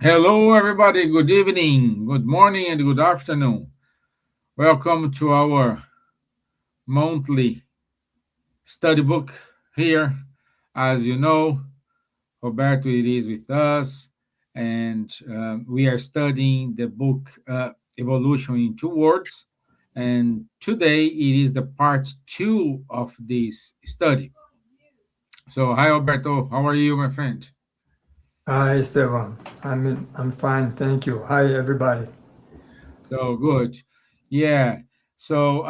Hello, everybody. Good evening, good morning, and good afternoon. Welcome to our monthly study book here. As you know, Roberto it is with us, and we are studying the book Evolution in Two Words. And today it is the part two of this study. So, hi, Roberto. How are you, my friend? Hi, Esteban. I'm fine, thank you. Hi, everybody. So good. Yeah. So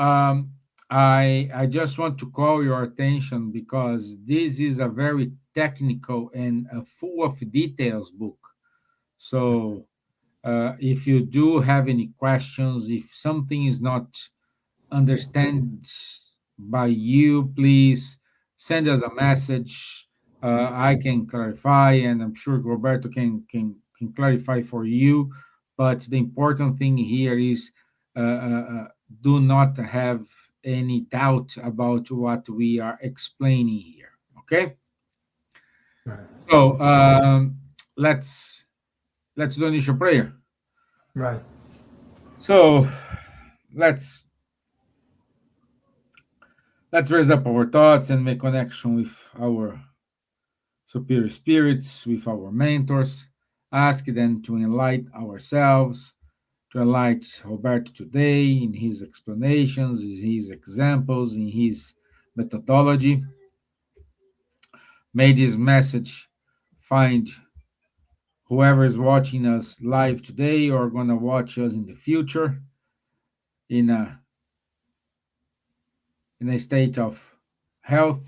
I just want to call your attention because this is a very technical and full of details book. So if you do have any questions, if something is not understand by you, please send us a message. I can clarify, and I'm sure Roberto can clarify for you. But the important thing here is do not have any doubt about what we are explaining here. Okay, Right, so let's do initial prayer. right, So let's let's raise up our thoughts and make connection with our superior spirits, with our mentors. Ask them to enlighten ourselves, to enlighten Roberto today in his explanations, in his examples, in his methodology. May this message find whoever is watching us live today or going to watch us in the future in a state of health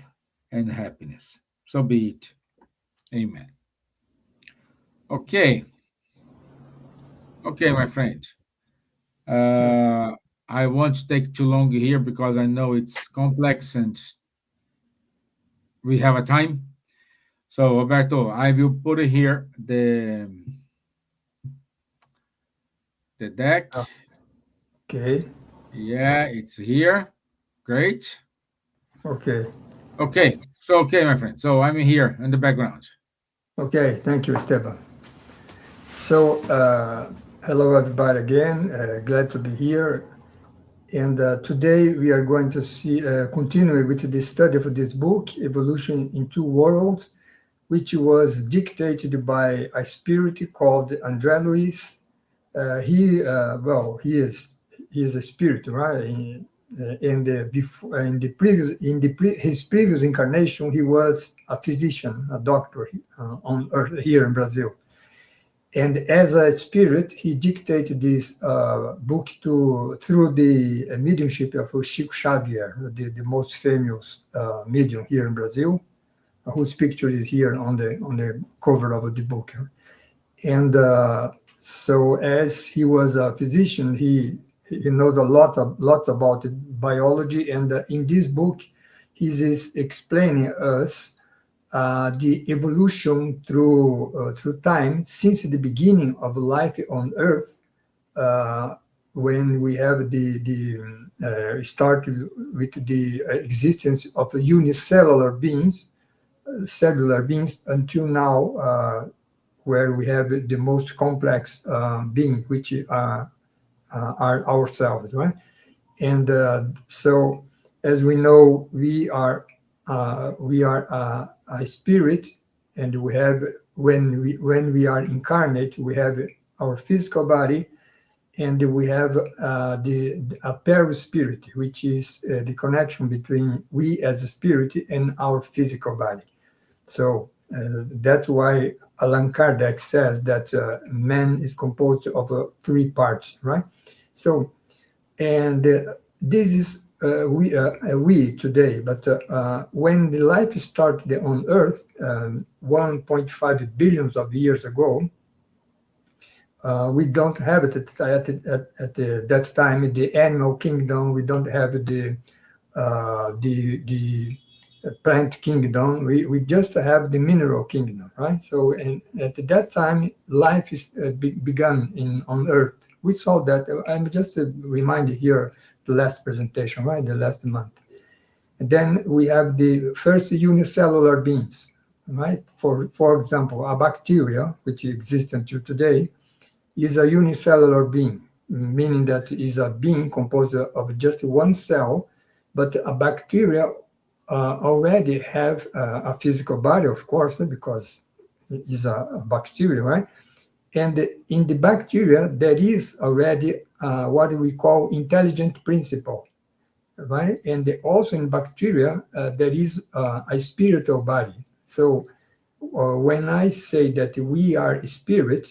and happiness. So be it. Amen. Okay. Okay, my friend. right. Uh, I won't take too long here because I know it's complex and we have a time. So, Roberto, I will put it here the deck. Okay, Yeah, it's here. Great. okay, Okay. So, okay, my friend. So I'm here in the background. okay. Thank you, Esteban. So, hello, everybody, again. Glad to be here. And today we are going to continue with the study of this book, Evolution in Two Worlds, which was dictated by a spirit called André Luiz. He is a spirit, right? His previous incarnation, he was a physician, a doctor on Earth here in Brazil. And as a spirit, he dictated this book through the mediumship of Chico Xavier, the most famous medium here in Brazil, whose picture is here on the cover of the book. And so, as he was a physician, he knows a lots about biology. And in this book, he is explaining us the evolution through time since the beginning of life on Earth, uh, when we have the start with the existence of unicellular beings, cellular beings, until now, where we have the most complex being, which are ourselves, right? And so, as we know, we are a spirit, and we have when we are incarnate, we have our physical body, and we have the a perispirit, which is the connection between we as a spirit and our physical body. So that's why Allan Kardec says that man is composed of three parts, right? So, and this is we today, but when the life started on Earth 1.5 billions of years ago, We don't have it that time in the animal kingdom. We don't have the plant kingdom. We just have the mineral kingdom, right? So, and at that time, life is begun on Earth. We saw that. I'm just reminded here the last presentation, right? The last month. And then we have the first unicellular beings, right? For example, a bacteria, which exists until today, is a unicellular being, meaning that it is a being composed of just one cell, but a bacteria already have a physical body, of course, because it's a bacteria, right? And in the bacteria, there is already what we call intelligent principle, right? And also in bacteria, there is a spiritual body. So when I say that we are spirit,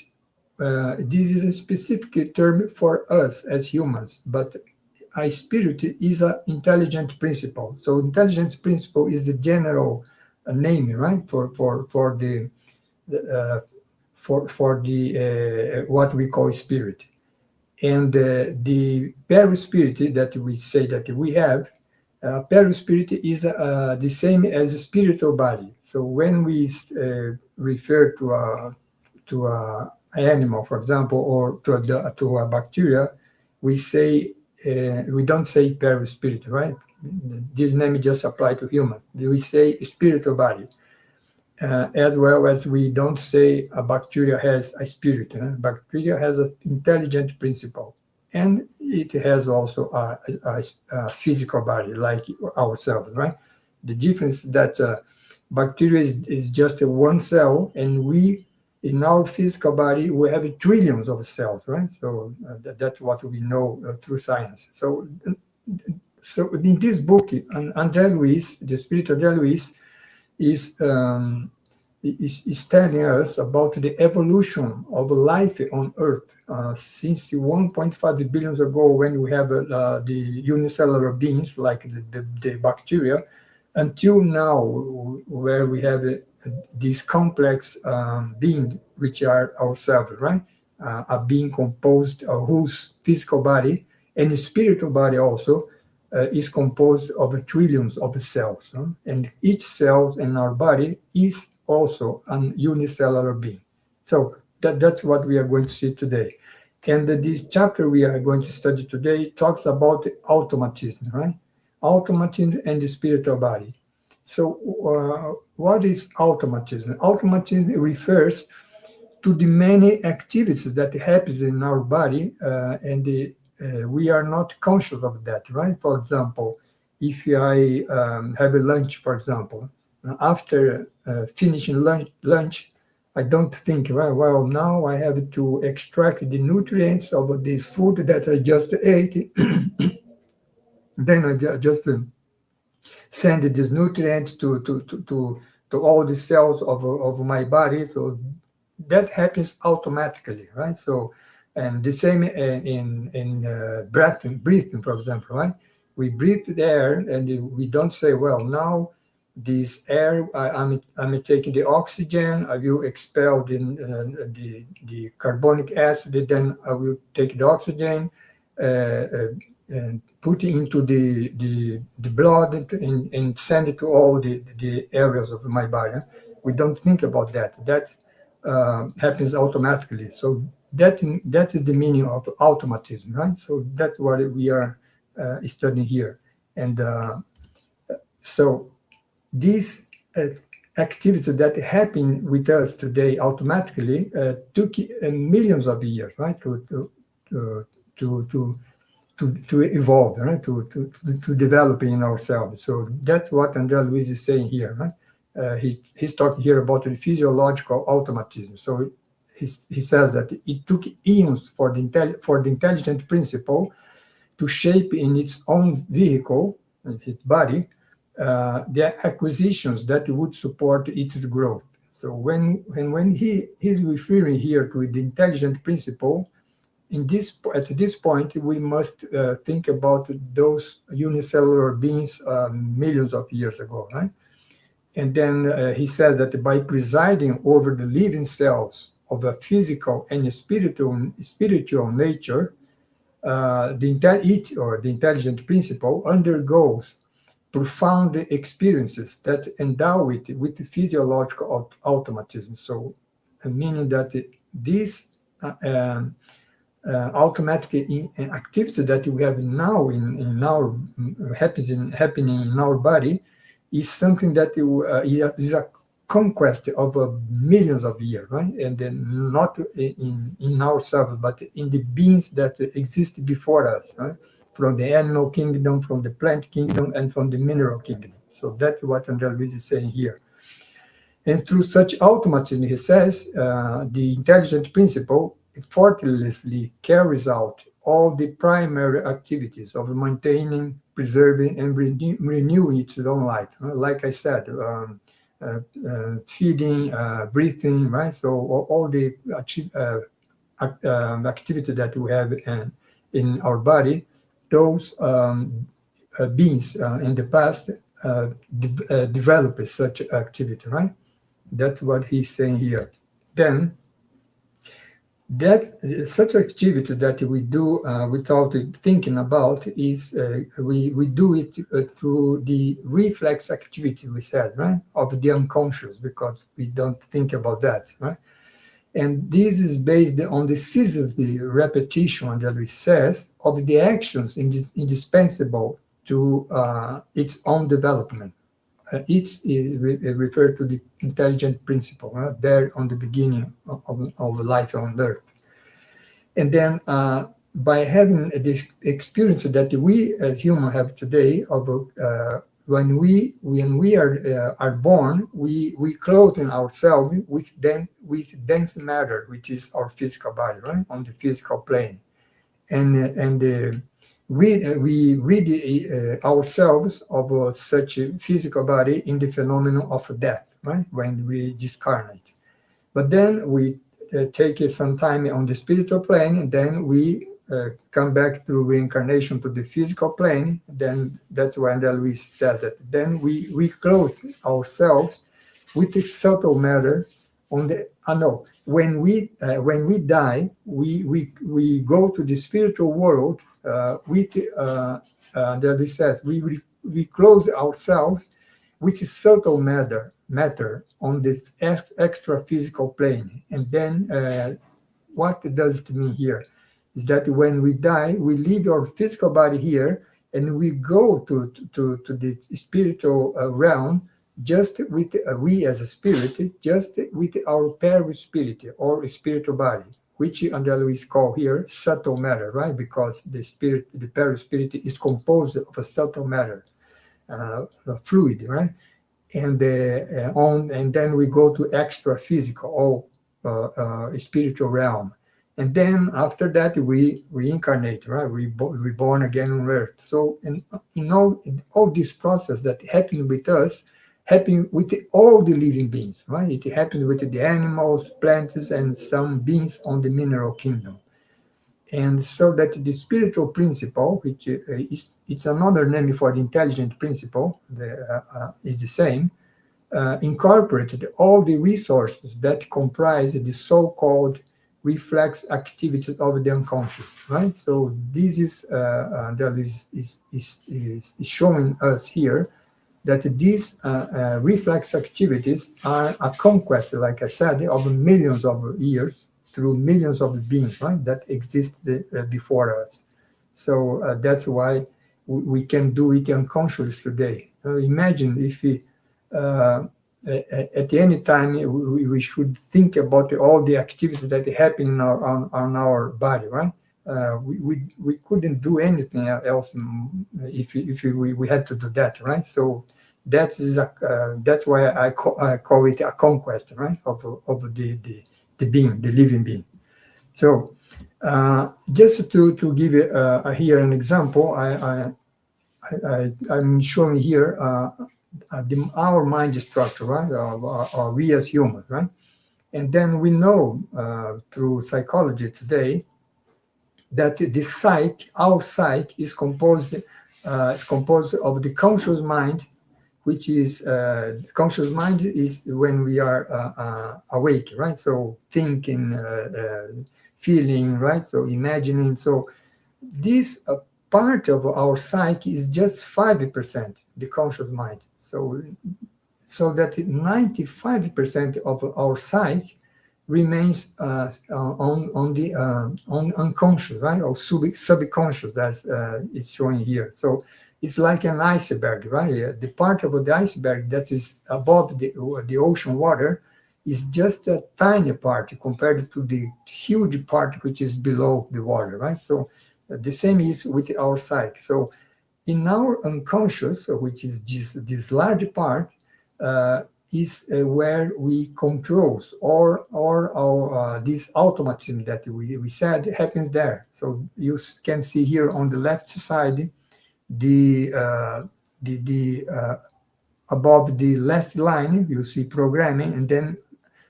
this is a specific term for us as humans, but a spirit is an intelligent principle. So intelligent principle is the general name, right, for uh, the what we call spirit. And the perispirit that we say that we have, perispirit is the same as a spiritual body. So when we refer to a animal, for example, or to a bacteria, we say we don't say perispirit, right? This name just apply to human. We say spiritual body, as well as we don't say a bacteria has a spirit. Bacteria has an intelligent principle, and it has also a physical body like ourselves, right? The difference that bacteria is just one cell, and we in our physical body we have trillions of cells, right? So that's what we know through science. So in this book, André Luiz, the spirit of André Luiz, is is telling us about the evolution of life on Earth since 1.5 billion ago, when we have the unicellular beings like the bacteria, until now, where we have this complex being, which are ourselves, right? A being composed of whose physical body and spiritual body also is composed of trillions of cells. And each cell in our body is also an unicellular being. So that's what we are going to see today. And this chapter we are going to study today talks about automatism, right? Automatism and the spiritual body. So what is automatism? Automatism refers to the many activities that happens in our body, we are not conscious of that, right? For example, if I have a lunch, for example, after finishing lunch, I don't think, well, now I have to extract the nutrients of this food that I just ate. Then I just send this nutrient to all the cells of my body. So that happens automatically, right? So, and the same in breathing, for example, right? We breathe the air, and we don't say, well, now this air, I'm taking the oxygen, I will expel the carbonic acid, then I will take the oxygen and put it into the blood and send it to all the areas of my body. We don't think about that. That happens automatically. So that is the meaning of automatism, right? So that's what we are studying here. And so these activities that happen with us today automatically took millions of years, right, to evolve, right, to develop in ourselves. So that's what André Luiz is saying here, right? He's talking here about the physiological automatism. So he says that it took eons for the intelligent principle to shape in its own vehicle, in its body, the acquisitions that would support its growth. So when he's referring here to the intelligent principle, at this point, we must think about those unicellular beings millions of years ago, right? And then he says that by presiding over the living cells of a physical and spiritual nature, the intelligent principle undergoes profound experiences that endow it with physiological automatism. So, meaning that this uh, um, automatic activity that we have now in our happening in our body is something that is a conquest of millions of years, right? And then not in ourselves, but in the beings that exist before us, right? From the animal kingdom, from the plant kingdom, and from the mineral kingdom. So that's what André Luiz is saying here. And through such automatism, he says, the intelligent principle effortlessly carries out all the primary activities of maintaining, preserving, and renewing its own life. Like I said, feeding, breathing, right? So all the activity that we have in our body, those beings in the past developed such activity, right? That's what he's saying here. Then that such activity that we do without thinking about is we do it through the reflex activity we said, right, of the unconscious, because we don't think about that, right? And this is based on the ceaseless repetition that we says of the actions indispensable to its own development. It is referred to the intelligent principle, right? There on the beginning of life on Earth. And then by having this experience that we as humans have today of when we are born, we clothe ourselves with dense matter, which is our physical body, right, on the physical plane, and we read ourselves of such a physical body in the phenomenon of death, right, when we discarnate. But then we take some time on the spiritual plane, and then we come back through reincarnation to the physical plane. Then that's when Luis said that. Then we clothe ourselves with the subtle matter on the. No, when we die, we go to the spiritual world with. That we said we clothe ourselves with subtle matter on the extra physical plane. And then what does it mean here is that when we die, we leave our physical body here and we go to the spiritual realm just with we as a spirit, just with our perispirit or spiritual body, which André Luiz call here subtle matter, right? Because the perispirit is composed of a subtle matter, a fluid, right? And then we go to extra physical or spiritual realm, and then after that we reincarnate, right? Reborn again on Earth. So in all this process that happened with us, happened with all the living beings, right? It happened with the animals, plants, and some beings on the mineral kingdom. And so that the spiritual principle, which it's another name for the intelligent principle, is the same, incorporated all the resources that comprise the so-called reflex activities of the unconscious, right? So this is that is showing us here that these reflex activities are a conquest, like I said, of millions of years through millions of beings, right, that existed before us. So that's why we can do it unconsciously today. Imagine if at any time we should think about all the activities that happen on our body, right? We couldn't do anything else if we had to do that, right? So that's why I call it a conquest, right, of the being, the living being. So just to give you here an example, I'm showing here our mind structure, right, or we as humans, right? And then we know through psychology today that the psyche, our psyche, is composed of the conscious mind which is conscious mind is when we are awake, right? So thinking, feeling, right? So imagining. So this part of our psyche is just 5%, the conscious mind. So that 95% of our psyche remains on unconscious, right, or subconscious, as it's showing here. So it's like an iceberg, right? The part of the iceberg that is above the ocean water is just a tiny part compared to the huge part which is below the water, right? So the same is with our psyche. So in our unconscious, which is this large part, uh, is where we controls or our this automatism that we said happens there. So you can see here on the left side the above the last line you see programming, and then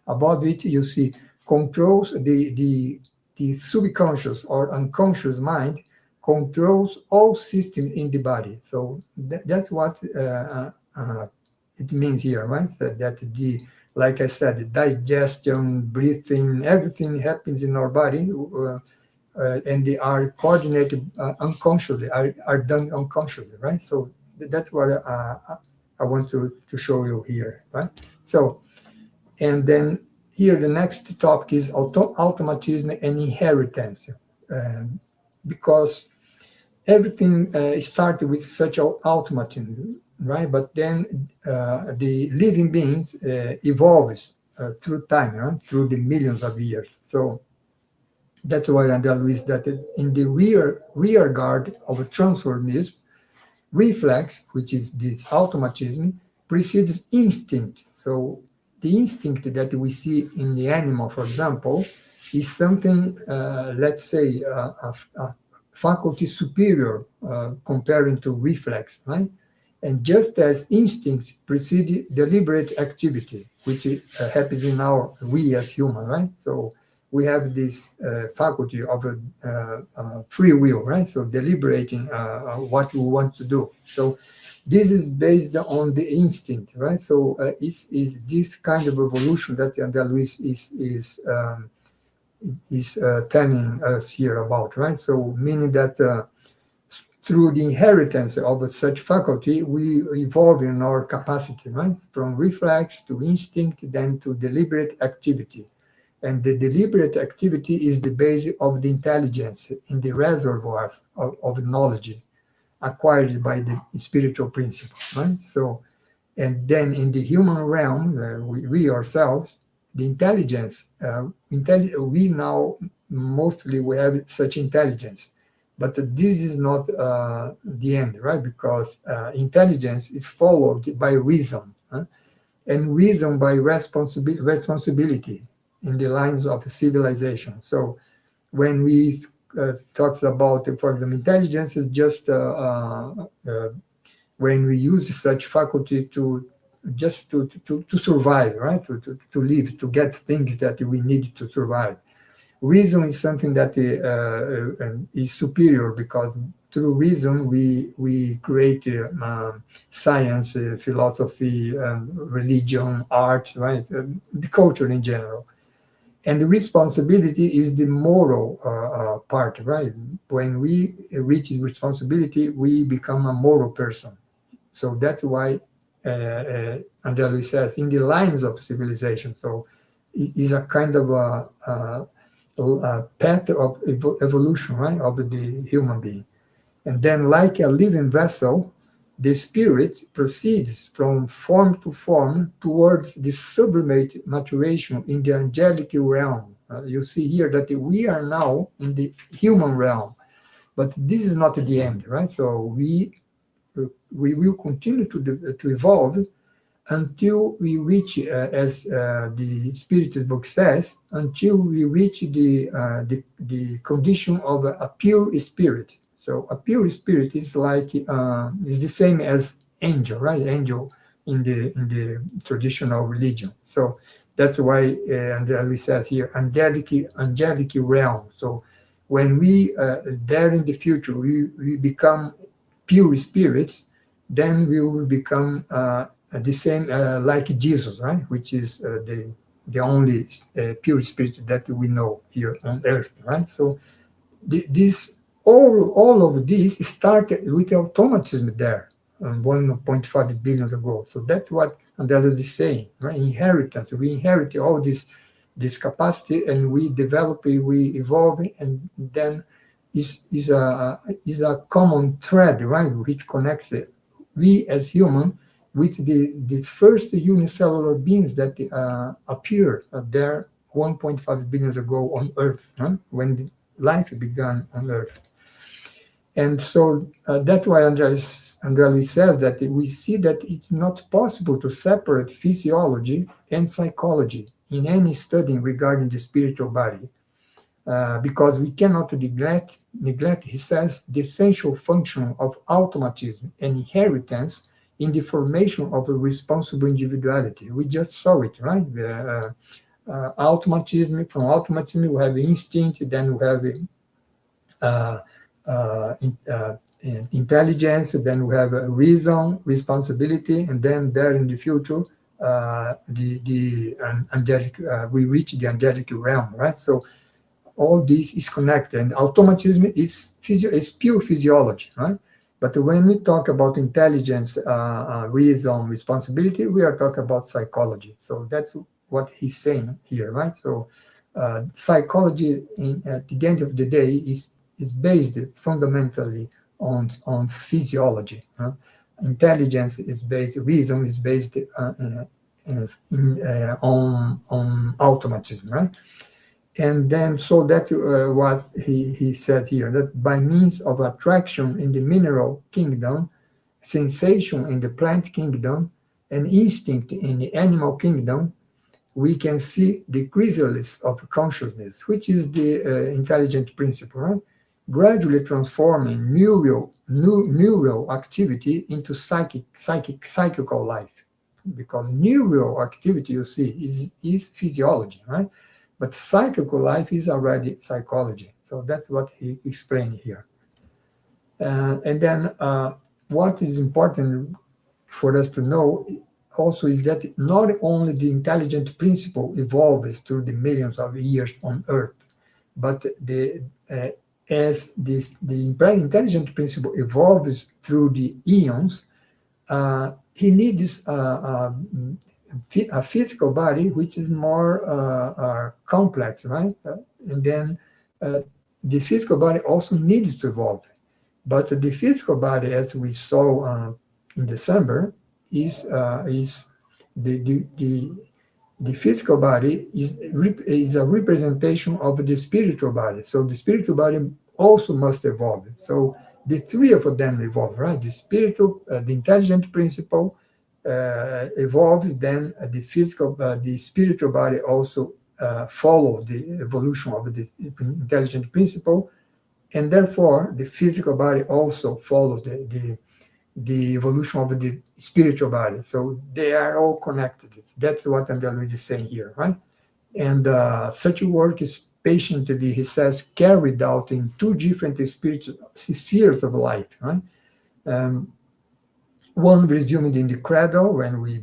above it you see controls. The subconscious or unconscious mind controls all systems in the body. So that's what it means here, right? That the, like I said, the digestion, breathing, everything happens in our body, and they are coordinated unconsciously, are done unconsciously, right? So that's what I want to show you here, right? So, and then here the next topic is automatism and inheritance, um, because everything started with such automatism, right? But then the living beings evolves through time, right? Through the millions of years. So that's why Andrea Luis that in the rear guard of a transformism, reflex, which is this automatism, precedes instinct. So the instinct that we see in the animal, for example, is something, let's say, a faculty superior comparing to reflex, right? And just as instinct precedes deliberate activity, which happens in we as human, right? So we have this faculty of free will, right? So deliberating what we want to do. So this is based on the instinct, right? So is this kind of evolution that Andrea Luis is telling us here about, right? So meaning that through the inheritance of such faculty, we evolve in our capacity, right? From reflex to instinct, then to deliberate activity. And the deliberate activity is the base of the intelligence in the reservoirs of knowledge acquired by the spiritual principles, right? So, and then in the human realm, we ourselves, the intelligence, we now mostly we have such intelligence, but this is not the end, right? Because intelligence is followed by reason, huh? And reason by responsibility in the lines of civilization. So when we talks about, for example, intelligence is just when we use such faculty to just to survive, right? To live, to get things that we need to survive. Reason is something that is superior because through reason we create science, philosophy, religion, art, right? The culture in general. And the responsibility is the moral part, right? When we reach responsibility, we become a moral person. So that's why Andrea Luis says in the lines of civilization. So it is a kind of a path of evolution, right, of the human being. And then, like a living vessel, the spirit proceeds from form to form towards the sublimate maturation in the angelic realm. You see here that we are now in the human realm, but this is not the end, right? So we will continue to evolve until we reach, as the Spirit book says, until we reach the condition of a pure spirit. So a pure spirit is like is the same as angel, right? Angel in the traditional religion. So that's why, and we says here, angelic realm. So when we there in the future we become pure spirits, then we will become the same like Jesus, right? Which is the only pure spirit that we know here on earth, right? So this all of this started with automatism there 1.5 billion ago. So that's what Andalus is saying, right? Inheritance. We inherit all this capacity, and we develop it, we evolve it, and then is a common thread, right, which connects it, we as human with the first unicellular beings that appeared there 1.5 billion ago on Earth, huh? When life began on Earth. And so that's why Andreas says that we see that it's not possible to separate physiology and psychology in any study regarding the spiritual body, because we cannot neglect, he says, the essential function of automatism and inheritance in the formation of a responsible individuality. We just saw it, right? Automatism, from automatism, we have instinct, then we have uh, intelligence, then we have reason, responsibility, and then there in the future, the angelic, we reach the angelic realm, right? So all this is connected, and automatism is pure physiology, right? But when we talk about intelligence, reason, responsibility, we are talking about psychology. So that's what he's saying here, right? So psychology, at the end of the day, is based fundamentally on physiology. Intelligence is based, reason is based on automatism, right? And then, so that what he said here, that by means of attraction in the mineral kingdom, sensation in the plant kingdom, and instinct in the animal kingdom, we can see the chrysalis of consciousness, which is the intelligent principle, right? Gradually transforming neural activity into psychical life. Because neural activity, you see, is physiology, right? But psychical life is already psychology. So that's what he explained here. And then what is important for us to know also is that not only the intelligent principle evolves through the millions of years on Earth, but as the intelligent principle evolves through the eons, he needs a physical body which is more complex, right? And then the physical body also needs to evolve. But the physical body, as we saw in December, is the physical body is a representation of the spiritual body. So the spiritual body also must evolve. So the three of them evolve, right? The spiritual, the intelligent principle evolves, then the spiritual body also follows the evolution of the intelligent principle, and therefore the physical body also follows the evolution of the spiritual body. So they are all connected. That's what Andalus is saying here, right? And such work is patiently, he says, carried out in two different spheres of life, right? One resumed in the cradle when we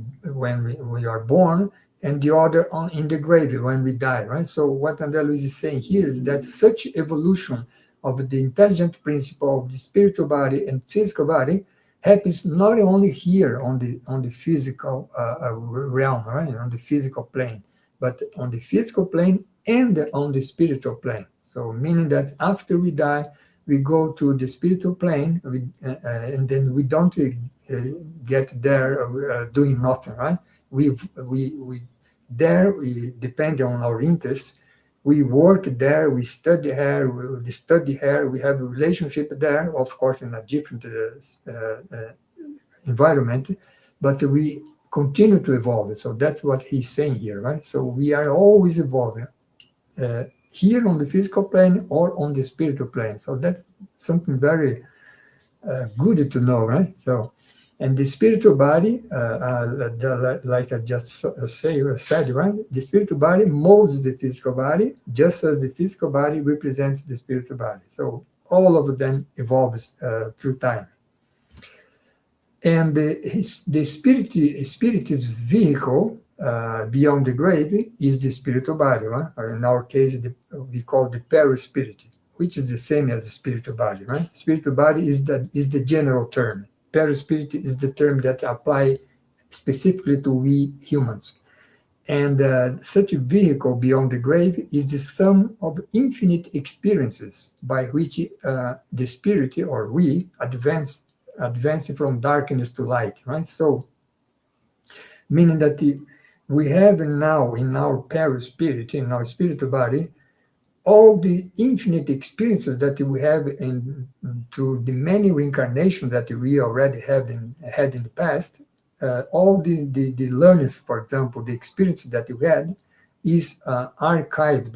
are born, and the other in the grave when we die, right? So what Andalus is saying here is that such evolution of the intelligent principle of the spiritual body and physical body happens not only here on the physical realm, right, on the physical plane, but on the physical plane and on the spiritual plane. So meaning that after we die, we go to the spiritual plane, and then we don't get there doing nothing, right? We depend on our interests. We work there, we study here, we have a relationship there, of course, in a different environment, but we continue to evolve. So that's what he's saying here, right? So we are always evolving, here on the physical plane or on the spiritual plane. So that's something very good to know, right? So, and the spiritual body, like I just said, right? The spiritual body molds the physical body, just as the physical body represents the spiritual body. So all of them evolves through time. And the spirit's vehicle beyond the grave is the spiritual body, right? Or in our case, we call the perispirit, which is the same as the spiritual body, right? Spiritual body is the general term. Perispirit is the term that apply specifically to we humans. And such a vehicle beyond the grave is the sum of infinite experiences by which the spirit or we advance from darkness to light, right? So, meaning that we have now in our perispirit, in our spiritual body, all the infinite experiences that we have through the many reincarnations that we already had in the past, all the learnings, for example, the experience that we had is archived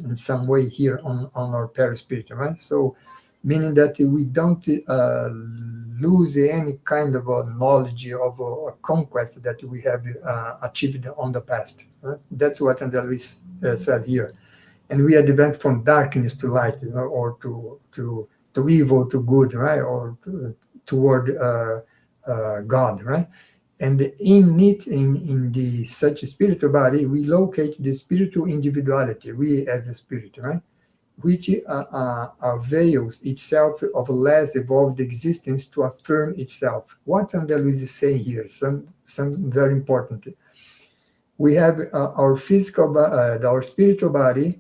in some way here on our perispirit, right? So, meaning that we don't lose any kind of knowledge of a conquest that we have achieved on the past. Right? That's what Andalus said here. And we advance from darkness to light, or to evil to good, right? Or toward God, right? And in it, in the such spiritual body, we locate the spiritual individuality, we as a spirit, right? Which avails itself of less evolved existence to affirm itself. What Andalus is saying here, some very important. We have our our spiritual body,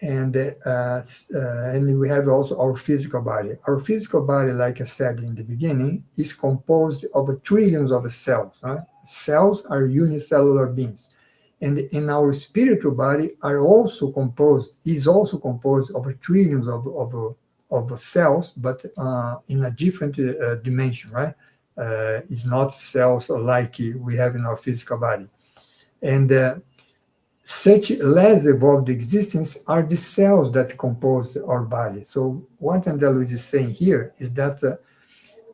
and we have also our physical body. Our physical body, like I said in the beginning, is composed of trillions of cells. Right? Cells are unicellular beings, and in our spiritual body is also composed of trillions of cells, but in a different dimension. Right? It's not cells like we have in our physical body, and such less evolved existence are the cells that compose our body. So what Andalus is saying here is that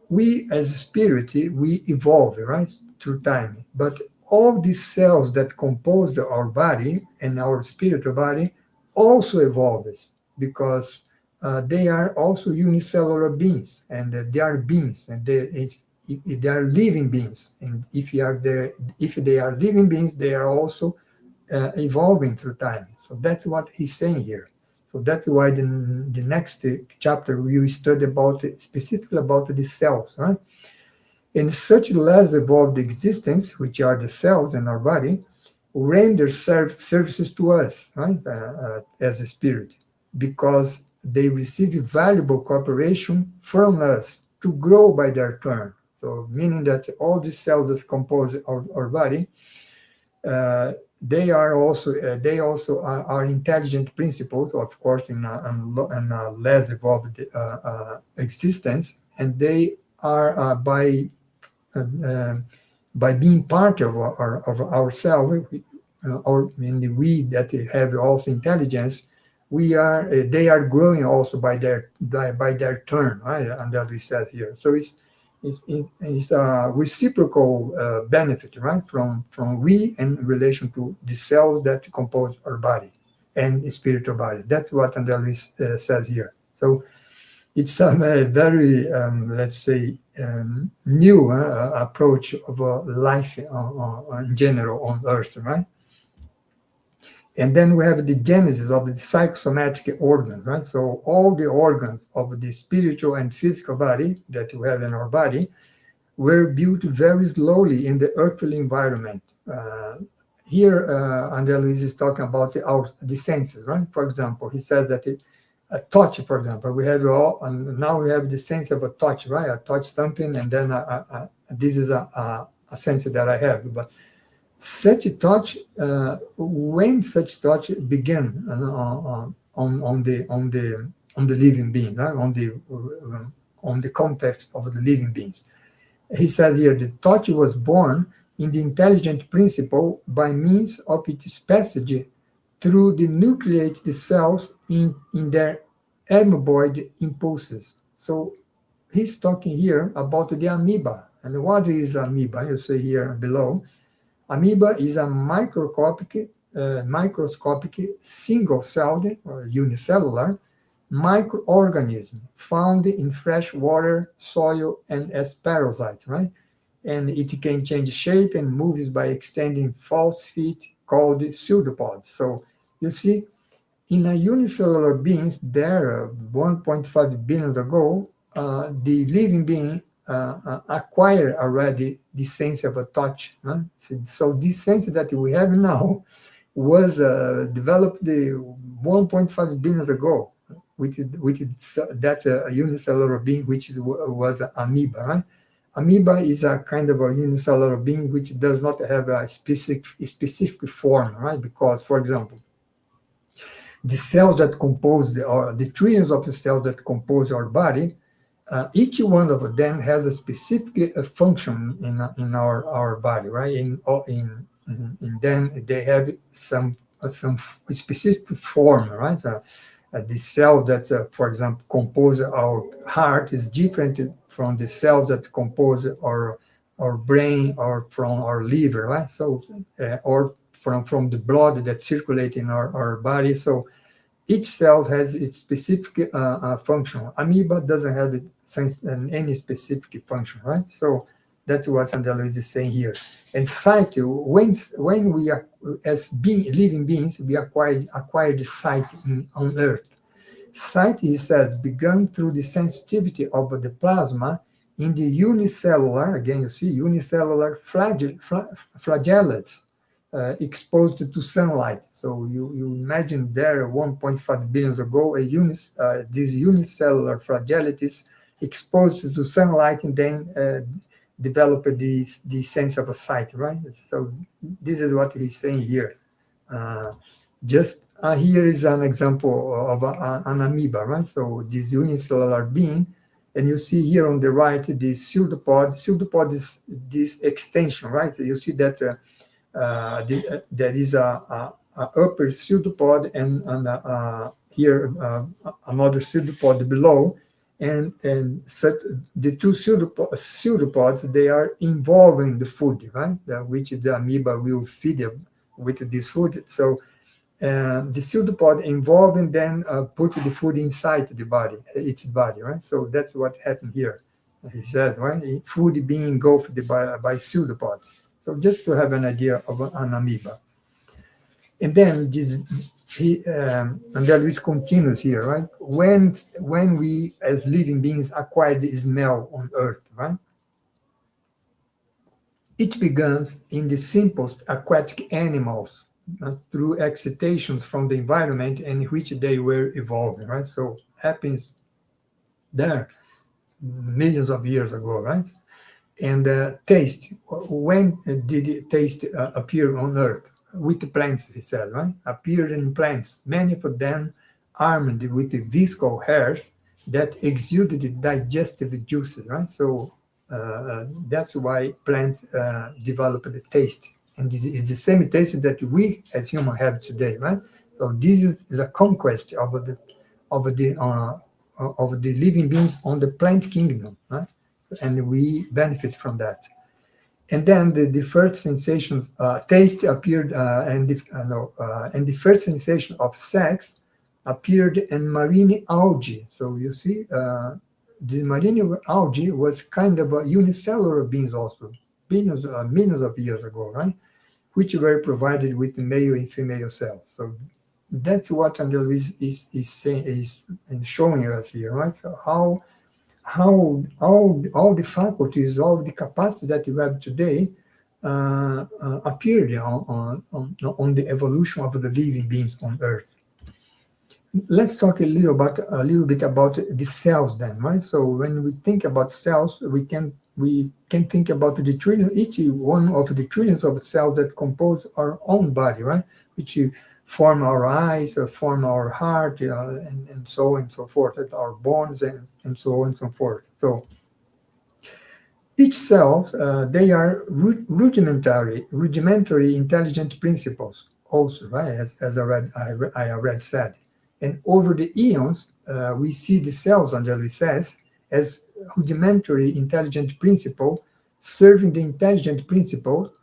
we as a spirit, we evolve, right, through time. But all these cells that compose our body and our spiritual body also evolves because they are also unicellular beings, and they are beings, and they are living beings. And if they are living beings, they are also evolving through time. So that's what he's saying here. So that's why the next chapter we study about specifically about the cells, right? In such less evolved existence, which are the cells in our body, render services to us, right, as a spirit, because they receive valuable cooperation from us to grow by their turn. So meaning that all the cells that compose our body, uh, they also are intelligent principles, of course, in a less evolved existence, and they are by being part of ourselves, or in the we that have also intelligence, they are growing also by their turn, right? And that we said here. So it's a reciprocal benefit, right? From we in relation to the cells that compose our body and the spiritual body. That's what Andalus says here. So it's a very, let's say, new approach of life in general on Earth, right? And then we have the genesis of the psychosomatic organs, right? So all the organs of the spiritual and physical body that we have in our body were built very slowly in the earthly environment. Here, Andalus is talking about the senses, right? For example, he says that a touch, for example, we have and now we have the sense of a touch, right? I touch something, and then this is a sense that I have. But such a touch, when such touch began on the living being, right? On the context of the living beings. He says here, the touch was born in the intelligent principle by means of its passage through the nucleated cells in their amoeboid impulses. So he's talking here about the amoeba. And what is amoeba? You see here below. Amoeba is a microscopic single-celled or unicellular microorganism found in fresh water, soil, and as parasite, right? And it can change shape and moves by extending false feet called pseudopods. So you see, in a unicellular being, there 1.5 billion ago, the living being acquired already the sense of a touch. Right? So this sense that we have now was developed 1.5 billion ago, with that unicellular being, which was amoeba. Right? Amoeba is a kind of a unicellular being which does not have a specific form, right? Because, for example, the cells that compose or the trillions of the cells that compose our body, each one of them has a specific function in our body, right? In them they have some specific form, right? The cell that, for example, compose our heart is different from the cells that compose our brain or from our liver, right? So, or from the blood that circulates in our body. So each cell has its specific function. Amoeba doesn't have any specific function, right? So that's what Andalus is saying here. And sight, when we are, as living beings, we acquired sight on Earth. Sight, he says, began through the sensitivity of the plasma in the unicellular, again you see, unicellular flagellates exposed to sunlight. So you imagine there 1.5 billion ago, these unicellular flagellates exposed to sunlight and then developed the sense of a sight, right? So this is what he's saying here. Just here is an example of an amoeba, right? So this unicellular being, and you see here on the right the pseudopod. Pseudopod is this extension, right? So you see that there is a upper pseudopod and here another pseudopod below, and such, the two pseudopods, they are involving the food, right? Which the amoeba will feed with this food. So the pseudopod involved and then put the food inside the body, its body, right? So that's what happened here. He says, right? Food being engulfed by pseudopods. So just to have an idea of an amoeba. And then and then Luis continues here, right? When we as living beings acquired the smell on Earth, right? It begins in the simplest aquatic animals, through excitations from the environment in which they were evolving, right? So happens there millions of years ago, right? And taste, when did taste appear on Earth? With the plants, he said, right? Appeared in plants, many of them armed with the visceral hairs that exuded digestive juices, right? So that's why plants develop the taste. And it's the same taste that we as humans have today, right? So this is a conquest of the living beings on the plant kingdom, right? And we benefit from that. And then the first sensation, taste appeared, and the first sensation of sex appeared in marine algae. So you see, the marine algae was kind of a unicellular beings also, millions of years ago, right? Which were provided with the male and female cells. So that's what Andalus is saying, is showing us here, right? So how all the faculties, all the capacity that you have today appeared on the evolution of the living beings on Earth. Let's talk a little bit about the cells then, right? So when we think about cells, we can think about the trillion, each one of the trillions of cells that compose our own body, right? Which form our eyes, form our heart, and so on and so forth, our bones, and so on and so forth. So each cell, they are rudimentary intelligent principles also, right? As I already said. And over the eons, we see the cells, Andalus says, as rudimentary intelligent principle, serving the intelligent principle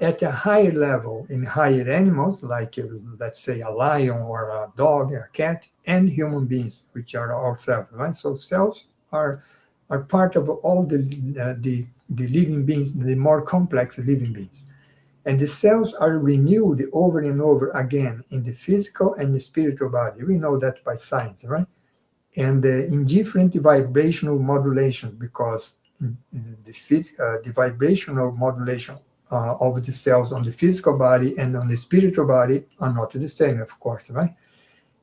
at a higher level in higher animals, like let's say a lion or a dog, a cat, and human beings, which are ourselves, right? So cells are part of all the living beings, the more complex living beings. And the cells are renewed over and over again in the physical and the spiritual body. We know that by science, right? And in different vibrational modulation, because the vibrational modulation of the cells on the physical body and on the spiritual body are not the same, of course, right?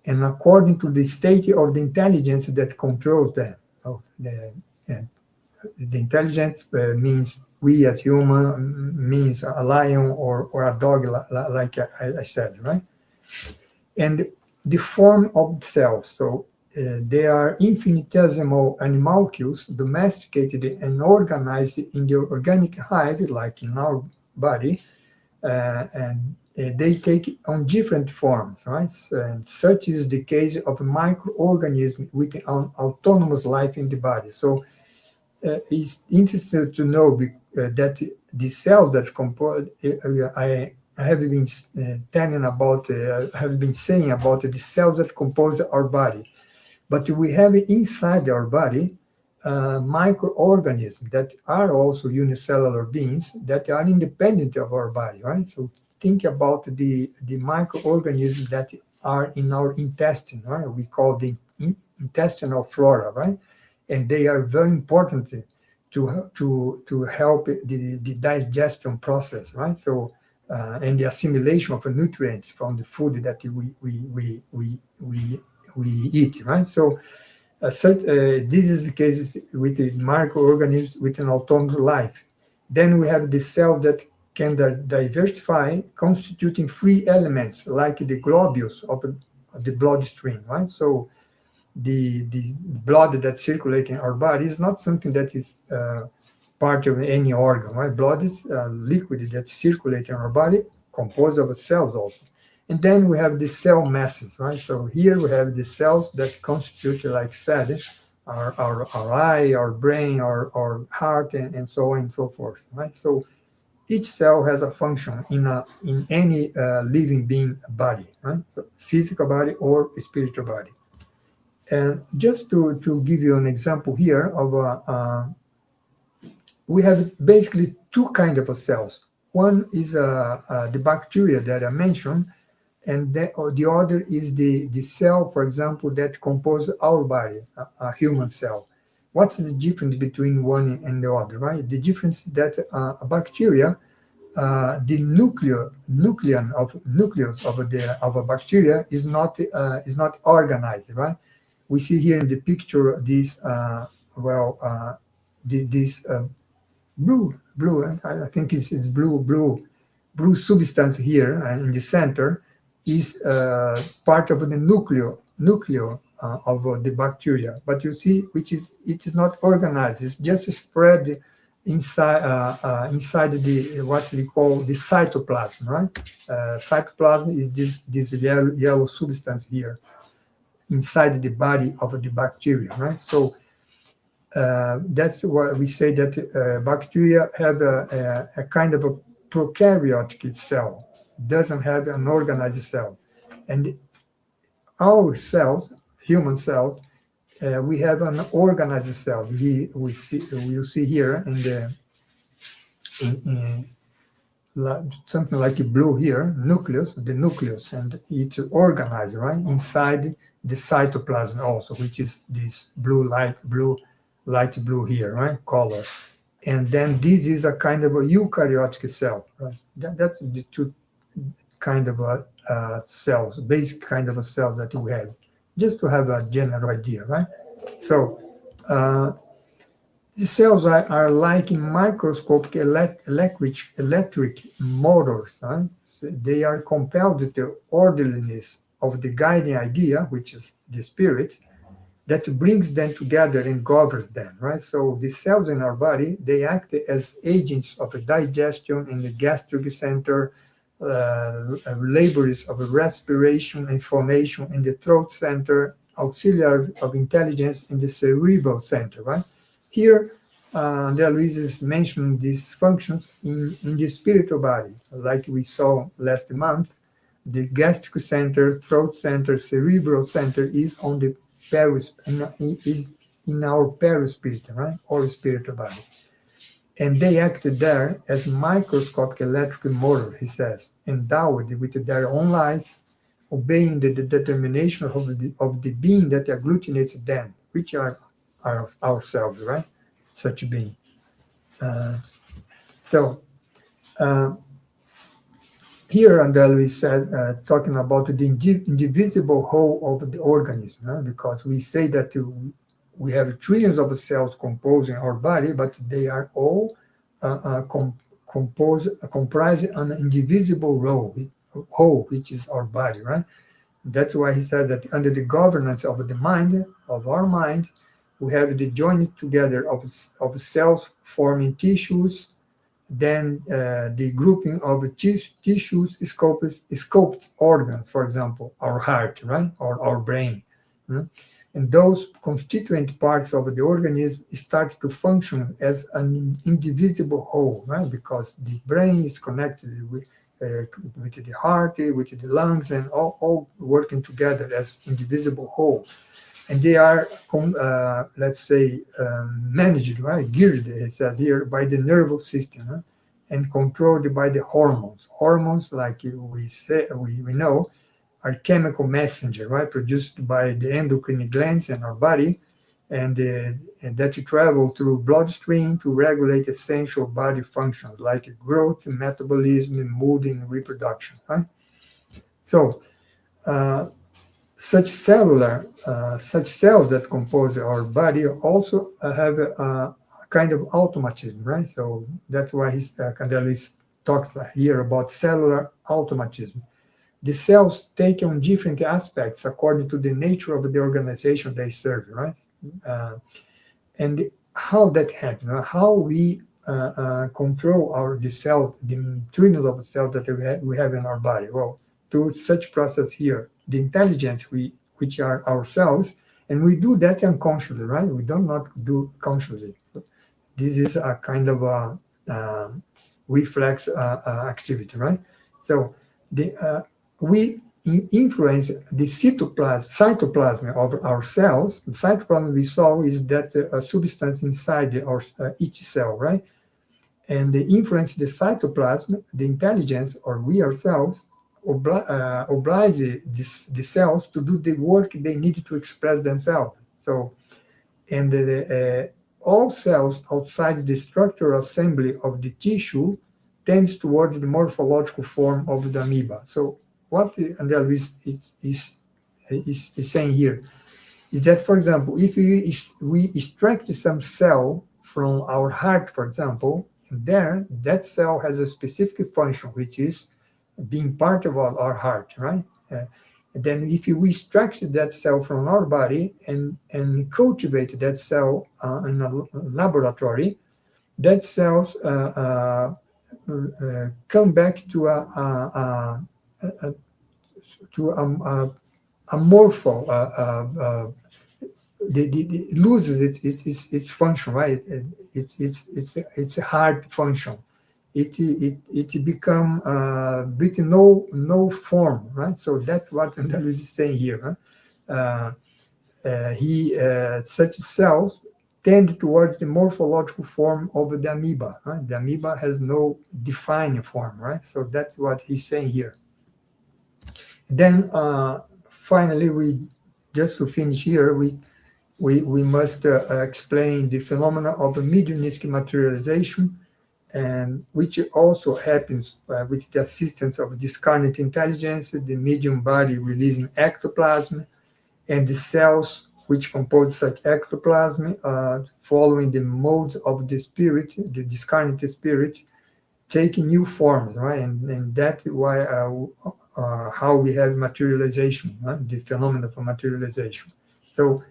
And according to the state of the intelligence that controls them. So the intelligence means we as human, means a lion or a dog, like I said, right? And the form of cells. So they are infinitesimal animalcules domesticated and organized in the organic hive, like in our body, and they take on different forms, right? And such is the case of microorganisms with an autonomous life in the body. So it's interesting to know that the cell that compose, I have been telling about, I have been saying about the cells that compose our body. But we have inside our body microorganisms that are also unicellular beings that are independent of our body, right? So think about the microorganisms that are in our intestine, right? We call the intestinal flora, right? And they are very important to help the digestion process, right? So and the assimilation of nutrients from the food that we eat, right? So this is the case with the microorganisms with an autonomous life. Then we have the cells that can diversify, constituting free elements like the globules of the bloodstream, right? So the blood that circulates in our body is not something that is part of any organ, right? Blood is a liquid that circulates in our body, composed of cells also. And then we have the cell masses, right? So here we have the cells that constitute, like said, our eye, our brain, our heart, and so on and so forth, right? So each cell has a function in any living being body, right? So physical body or spiritual body. And just to give you an example here of we have basically two kinds of cells. One is the bacteria that I mentioned, and the other is the cell, for example, that composes our body, a human cell. What's the difference between one and the other, right? The difference is that a bacteria, the nucleus of a bacteria is not organized, right? We see here in the picture this this blue. I think it's blue substance here in the center is part of the nucleo of the bacteria. But you see, it is not organized. It's just spread inside the what we call the cytoplasm, right? Cytoplasm is this yellow substance here inside the body of the bacteria, right? So that's why we say that bacteria have a kind of a prokaryotic cell, doesn't have an organized cell. And our cells, human cells, we have an organized cell. We see here in something like a blue here, the nucleus, and it's organized, right? Inside the cytoplasm also, which is this light blue here, right? Color. And then this is a kind of a eukaryotic cell, right? That's the two kind of cells, basic kind of a cell that we have, just to have a general idea, right? So the cells are like in microscopic electric motors, right? So they are compelled to orderliness of the guiding idea, which is the spirit, that brings them together and governs them, right? So the cells in our body, they act as agents of digestion in the gastric center, labors of respiration and formation in the throat center, auxiliary of intelligence in the cerebral center, right? Here, Andrea Luiz is mentioning these functions in the spiritual body, like we saw last month. The gastric center, throat center, cerebral center is on the is in our perispirit, right, or spiritual body, and they act there as microscopic electrical motors, he says, endowed with their own life, obeying the determination of the being that agglutinates them, which are ourselves, right? Such being. Uh, so uh, here, Andalus says, talking about the indivisible whole of the organism, right? Because we say that we have trillions of cells composing our body, but they are all comprise an indivisible whole, which is our body, right? That's why he said that under the governance of the mind, of our mind, we have the joined together of cells forming tissues, then the grouping of tissues scoped organs, for example, our heart, right, or our brain. And those constituent parts of the organism start to function as an indivisible whole, right, because the brain is connected with the heart, with the lungs, and all working together as indivisible whole. And they are, let's say, managed, right, geared, it says here, by the nervous system, huh? And controlled by the hormones. Hormones, like we know, are chemical messenger, right, produced by the endocrine glands in our body, and that travel through bloodstream to regulate essential body functions like growth, metabolism, mood, and reproduction, right? So, such cells that compose our body also have a kind of automatism, right? So that's why Candelis talks here about cellular automatism. The cells take on different aspects according to the nature of the organization they serve, right? Uh, and how that happens, how we control the cell, the trillions of cells that we have in our body. Well, through such process here, the intelligence which are ourselves, and we do that unconsciously, right? We do not do consciously. This is a kind of a reflex activity, right? So the we influence the cytoplasm of our cells. The cytoplasm we saw is that substance inside each cell, right? And they influence the cytoplasm, the intelligence, or we ourselves, oblige the cells to do the work they need to express themselves. So, and all cells outside the structural assembly of the tissue tends towards the morphological form of the amoeba. So what Andrea Luiz is saying here is that, for example, if we extract some cell from our heart, for example, and there that cell has a specific function, which is being part of our heart, right? And then if we extract that cell from our body and cultivate that cell in a laboratory, that cells come back to a to a morpho, the loses its function, right? It's a hard function. It become with no form, right? So that's what Andalus is saying here. Huh? Such cells tend towards the morphological form of the amoeba. Right? The amoeba has no defined form, right? So that's what he's saying here. Then finally, we just to finish here, we must explain the phenomena of mediumistic materialization, and which also happens with the assistance of discarnate intelligence, the medium body releasing ectoplasm, and the cells which compose such ectoplasm, following the mode of the spirit, the discarnate spirit, taking new forms, right? And that's why how we have materialization, right? The phenomena of materialization. So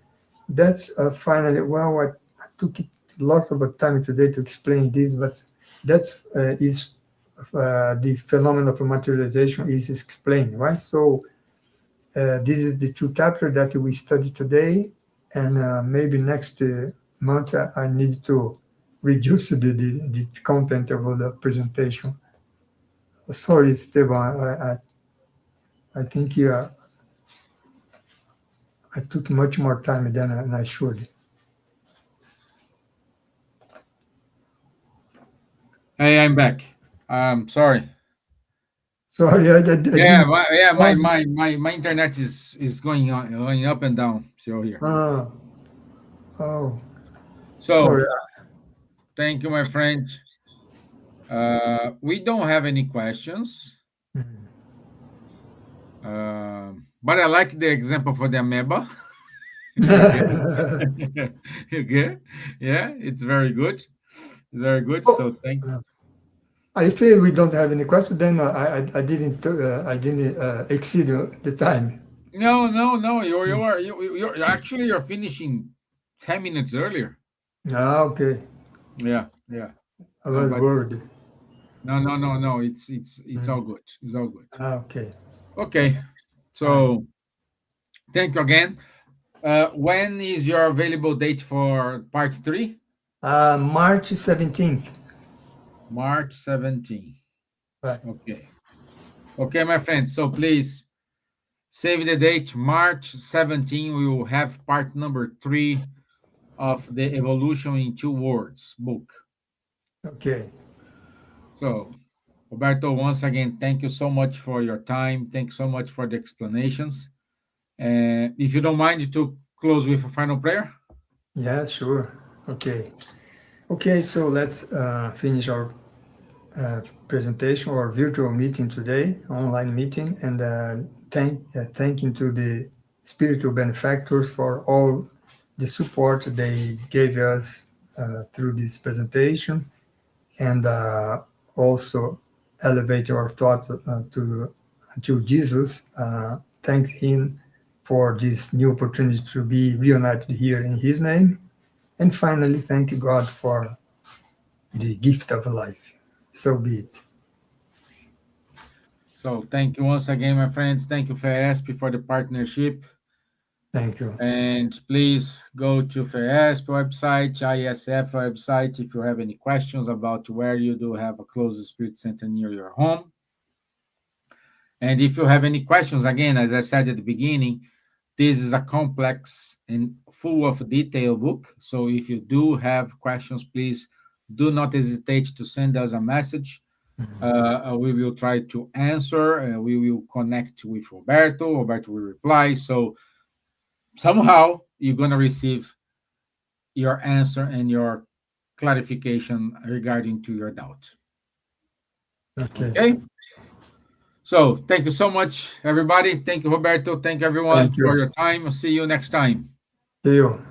that's finally, well, I took lots of time today to explain this, but that's is the phenomenon of materialization is explained, right? So this is the two chapters that we study today, and maybe next month I need to reduce the content of the presentation. Sorry, Esteban. I think I took much more time than I should. Hey, I'm back. Sorry. Sorry, I Yeah, didn't. yeah. My internet is going up and down. So here. Uh, oh, So sorry. thank you, my friend. We don't have any questions. But I like the example for the amoeba. Okay. Okay. Yeah, it's very good. It's very good. Oh, So thank. I feel we don't have any question. Then I didn't exceed the time. No, no, no. You're actually you're finishing 10 minutes earlier. Okay. Yeah, yeah. I No, was but worried. no, no, no, no. It's all good. It's all good. Okay. Okay. Fine. So thank you again. When is your available date for part three? March 17th. March 17th. Right. Okay. Okay, my friends. So please save the date. March 17th. We will have part number three of the Evolution in Two Words book. Okay. So, Roberto, once again, thank you so much for your time. Thank you so much for the explanations. And if you don't mind to close with a final prayer. Yeah, sure. Okay. Okay, so let's finish our presentation or virtual meeting today, online meeting, and thanking to the spiritual benefactors for all the support they gave us through this presentation, and also elevate our thoughts to Jesus. Thank him for this new opportunity to be reunited here in his name. And finally, thank God for the gift of life. So be it. So, thank you once again, my friends. Thank you, FASP, for the partnership. Thank you. And please go to FASP website, ISF website, if you have any questions about where you do have a closed spirit center near your home. And if you have any questions, again, as I said at the beginning, this is a complex and full of detail book. So if you do have questions, please do not hesitate to send us a message. We will try to answer. We will connect with Roberto. Roberto will reply. So somehow you're going to receive your answer and your clarification regarding to your doubt. Okay. Okay. So thank you so much, everybody. Thank you, Roberto. Thank you, everyone, Thank for you. your time. I'll see you next time. See you.